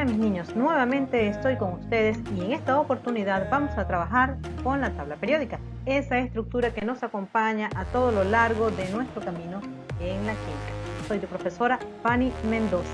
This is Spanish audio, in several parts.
Hola mis niños, nuevamente estoy con ustedes y en esta oportunidad vamos a trabajar con la tabla periódica, esa estructura que nos acompaña a todo lo largo de nuestro camino en la química. Soy tu profesora Fanny Mendoza.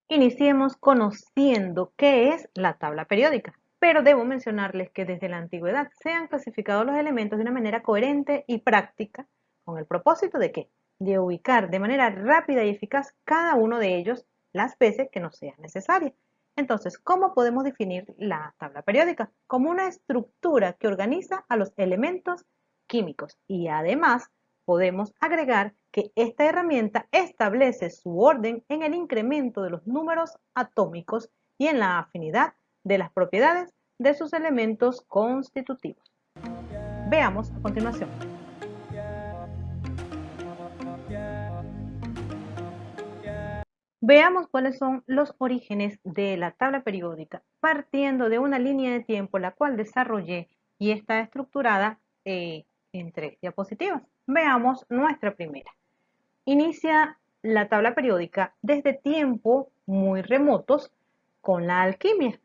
Iniciemos conociendo qué es la tabla periódica, pero debo mencionarles que desde la antigüedad se han clasificado los elementos de una manera coherente y práctica, con el propósito de ¿qué? De ubicar de manera rápida y eficaz cada uno de ellos las veces que nos sea necesaria. Entonces, ¿cómo podemos definir la tabla periódica? Como una estructura que organiza a los elementos químicos y además podemos agregar que esta herramienta establece su orden en el incremento de los números atómicos y en la afinidad de las propiedades de sus elementos constitutivos. Veamos a continuación. Veamos cuáles son los orígenes de la tabla periódica, partiendo de una línea de tiempo la cual desarrollé y está estructurada en 3 diapositivas. Veamos nuestra primera. Inicia la tabla periódica desde tiempos muy remotos con la alquimia.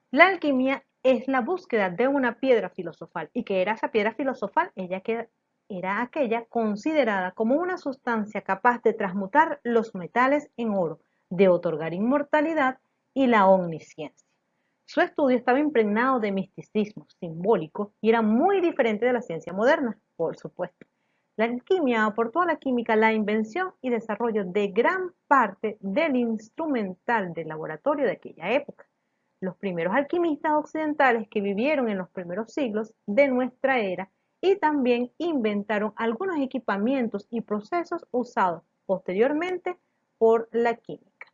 La alquimia es la búsqueda de una piedra filosofal. ¿Y qué era esa piedra filosofal? Era aquella considerada como una sustancia capaz de transmutar los metales en oro, de otorgar inmortalidad y la omnisciencia. Su estudio estaba impregnado de misticismo simbólico y era muy diferente de la ciencia moderna, por supuesto. La alquimia aportó a la química la invención y desarrollo de gran parte del instrumental del laboratorio de aquella época. Los primeros alquimistas occidentales que vivieron en los primeros siglos de nuestra era y también inventaron algunos equipamientos y procesos usados posteriormente por la química.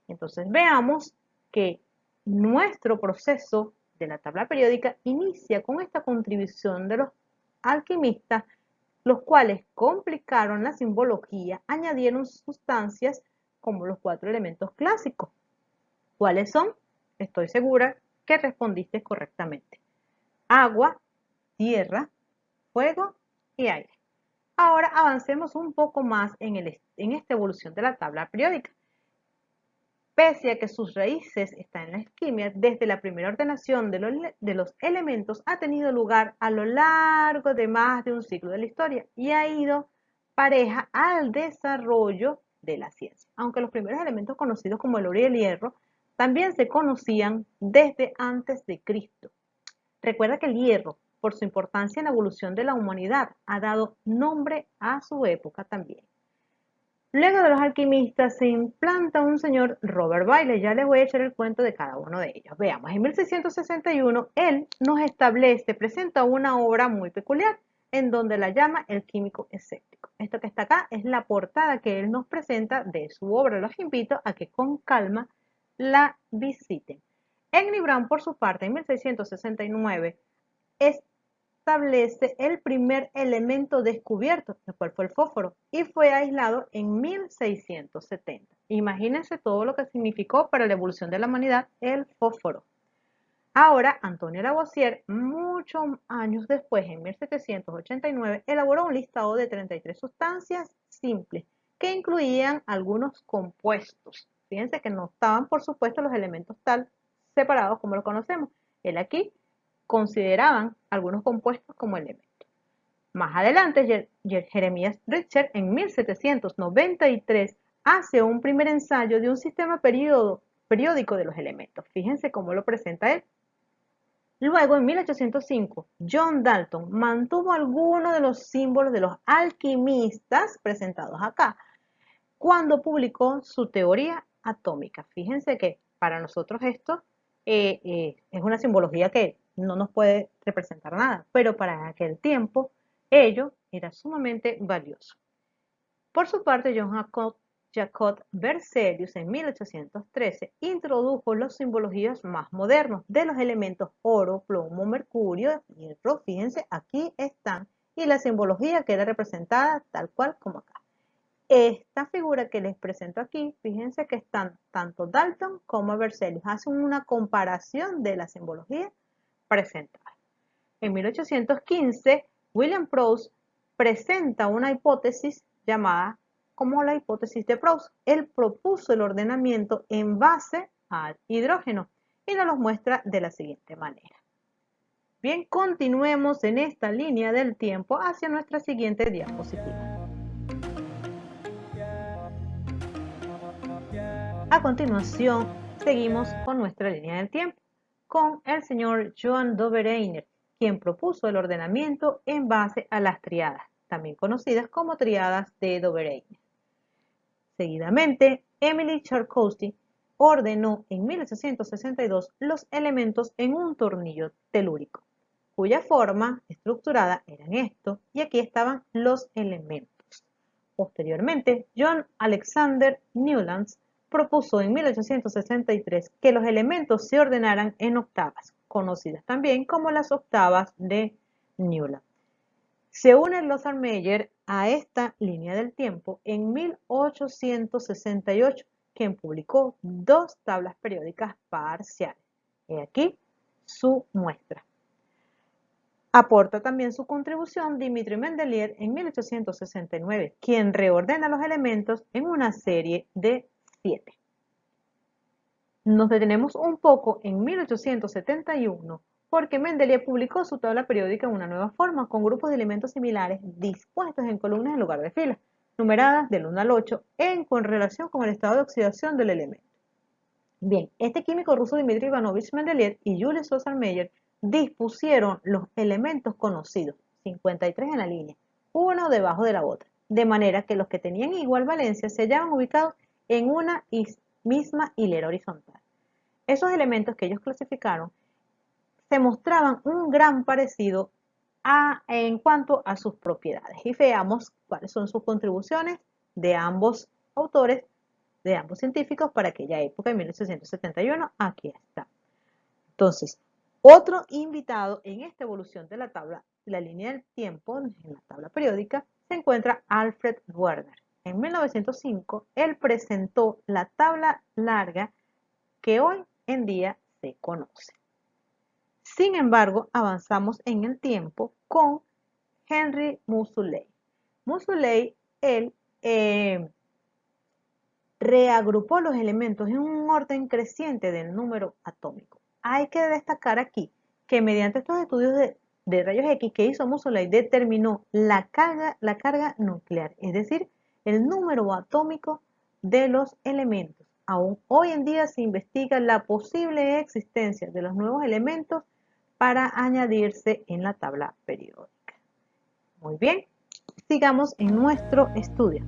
Entonces veamos que nuestro proceso de la tabla periódica inicia con esta contribución de los alquimistas, los cuales complicaron la simbología, añadieron sustancias como los 4 elementos clásicos. ¿Cuáles son? Estoy segura que respondiste correctamente. Agua, tierra, fuego y aire. Ahora avancemos un poco más en esta evolución de la tabla periódica. Pese a que sus raíces están en la alquimia, desde la primera ordenación de los elementos ha tenido lugar a lo largo de más de un siglo de la historia y ha ido pareja al desarrollo de la ciencia. Aunque los primeros elementos conocidos como el oro y el hierro también se conocían desde antes de Cristo. Recuerda que el hierro, por su importancia en la evolución de la humanidad, ha dado nombre a su época también. Luego de los alquimistas se implanta un señor Robert Boyle. Ya les voy a echar el cuento de cada uno de ellos. Veamos, en 1661 él nos presenta una obra muy peculiar en donde la llama el químico escéptico. Esto que está acá es la portada que él nos presenta de su obra. Los invito a que con calma la visiten. Egny Brown, por su parte, en 1669 establece el primer elemento descubierto, el cual fue el fósforo, y fue aislado en 1670. Imagínense todo lo que significó para la evolución de la humanidad el fósforo. Ahora, Antonio Lavoisier, muchos años después, en 1789, elaboró un listado de 33 sustancias simples que incluían algunos compuestos. Fíjense que no estaban, por supuesto, los elementos tal separados como los conocemos. Él aquí consideraban algunos compuestos como elementos. Más adelante, Jeremías Richter en 1793 hace un primer ensayo de un sistema periódico de los elementos. Fíjense cómo lo presenta él. Luego, en 1805, John Dalton mantuvo algunos de los símbolos de los alquimistas presentados acá, cuando publicó su teoría atómica. Fíjense que para nosotros esto es una simbología que no nos puede representar nada, pero para aquel tiempo ello era sumamente valioso. Por su parte, Jacob Berzelius en 1813 introdujo las simbologías más modernos de los elementos oro, plomo, mercurio, hierro. Fíjense, aquí están, y la simbología queda representada tal cual como acá. Esta figura que les presento aquí, fíjense que están tanto Dalton como Berzelius, hacen una comparación de la simbología presentada. En 1815, William Proust presenta una hipótesis llamada como la hipótesis de Proust. Él propuso el ordenamiento en base al hidrógeno y nos los muestra de la siguiente manera. Bien, continuemos en esta línea del tiempo hacia nuestra siguiente diapositiva. A continuación, seguimos con nuestra línea del tiempo, con el señor Johann Dobereiner, quien propuso el ordenamiento en base a las triadas, también conocidas como triadas de Dobereiner. Seguidamente, Emily Charkowski ordenó en 1862 los elementos en un tornillo telúrico, cuya forma estructurada eran estos, y aquí estaban los elementos. Posteriormente, John Alexander Newlands propuso en 1863 que los elementos se ordenaran en octavas, conocidas también como las octavas de Newland. Se une Lothar-Meyer a esta línea del tiempo en 1868, quien publicó dos tablas periódicas parciales. He aquí su muestra. Aporta también su contribución Dmitri Mendeleev en 1869, quien reordena los elementos en una serie de 7. Nos detenemos un poco en 1871 porque Mendeleev publicó su tabla periódica en una nueva forma, con grupos de elementos similares dispuestos en columnas en lugar de filas, numeradas del 1 al 8, en correlación con el estado de oxidación del elemento. Bien, este químico ruso Dmitri Ivanovich Mendeleev y Julius Lothar-Meyer dispusieron los elementos conocidos, 53 en la línea, uno debajo de la otra, de manera que los que tenían igual valencia se hallaban ubicados en una misma hilera horizontal. Esos elementos que ellos clasificaron se mostraban un gran parecido en cuanto a sus propiedades. Y veamos cuáles son sus contribuciones de ambos autores, de ambos científicos para aquella época, en 1871. Aquí está. Entonces, otro invitado en esta evolución de la tabla, la línea del tiempo, en la tabla periódica, se encuentra Alfred Werner. En 1905, él presentó la tabla larga que hoy en día se conoce. Sin embargo, avanzamos en el tiempo con Henry Moseley. Moseley, él reagrupó los elementos en un orden creciente del número atómico. Hay que destacar aquí que mediante estos estudios de rayos X que hizo Moseley, determinó la carga nuclear, es decir, el número atómico de los elementos. Aún hoy en día se investiga la posible existencia de los nuevos elementos para añadirse en la tabla periódica. Muy bien, sigamos en nuestro estudio.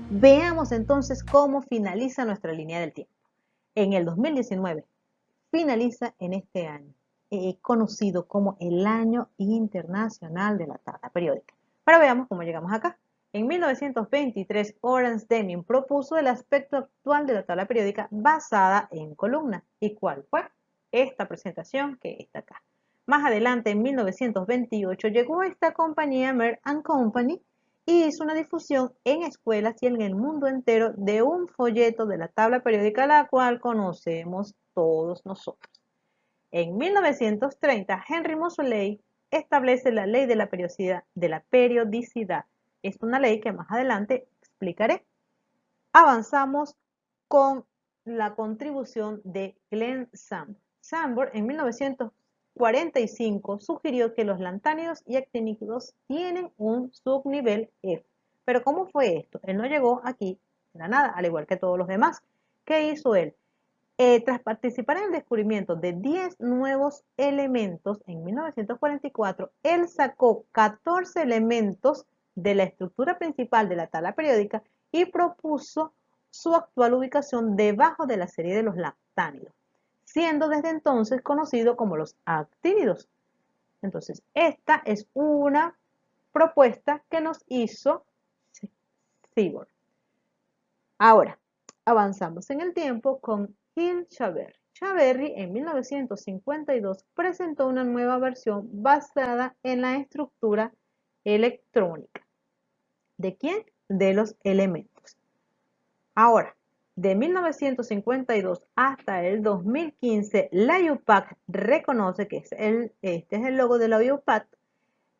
Veamos entonces cómo finaliza nuestra línea del tiempo. En el 2019, finaliza en este año, conocido como el Año Internacional de la Tabla Periódica. Ahora veamos cómo llegamos acá. En 1923, Orange Deming propuso el aspecto actual de la tabla periódica basada en columnas. ¿Y cuál fue? Esta presentación que está acá. Más adelante, en 1928, llegó esta compañía Merck & Company y hizo una difusión en escuelas y en el mundo entero de un folleto de la tabla periódica, la cual conocemos todos nosotros. En 1930, Henry Moseley establece la ley de la periodicidad. Es una ley que más adelante explicaré. Avanzamos con la contribución de Glenn Sanborn. Sanborn en 1945 sugirió que los lantánidos y actínidos tienen un subnivel F. Pero ¿cómo fue esto? Él no llegó aquí de la nada, al igual que todos los demás. ¿Qué hizo él? Tras participar en el descubrimiento de 10 nuevos elementos en 1944, él sacó 14 elementos de la estructura principal de la tabla periódica y propuso su actual ubicación debajo de la serie de los lantánidos, siendo desde entonces conocido como los actínidos. Entonces, esta es una propuesta que nos hizo Seaborg. Ahora, avanzamos en el tiempo con Gil Chaverry. Chaverry en 1952 presentó una nueva versión basada en la estructura electrónica. ¿De quién? De los elementos. Ahora, de 1952 hasta el 2015, la IUPAC reconoce que este es el logo de la IUPAC,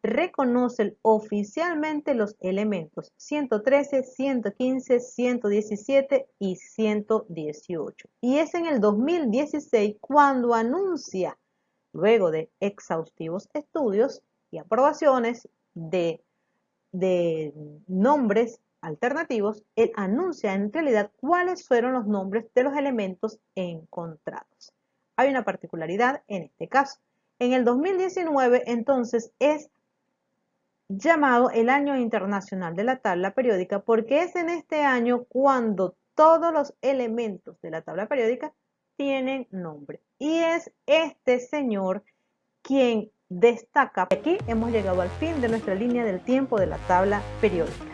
reconoce oficialmente los elementos 113, 115, 117 y 118. Y es en el 2016 cuando anuncia, luego de exhaustivos estudios y aprobaciones de nombres alternativos, él anuncia en realidad cuáles fueron los nombres de los elementos encontrados. Hay una particularidad en este caso. En el 2019, entonces, es llamado el Año Internacional de la Tabla Periódica porque es en este año cuando todos los elementos de la tabla periódica tienen nombre. Y es este señor quien destaca. Aquí hemos llegado al fin de nuestra línea del tiempo de la tabla periódica.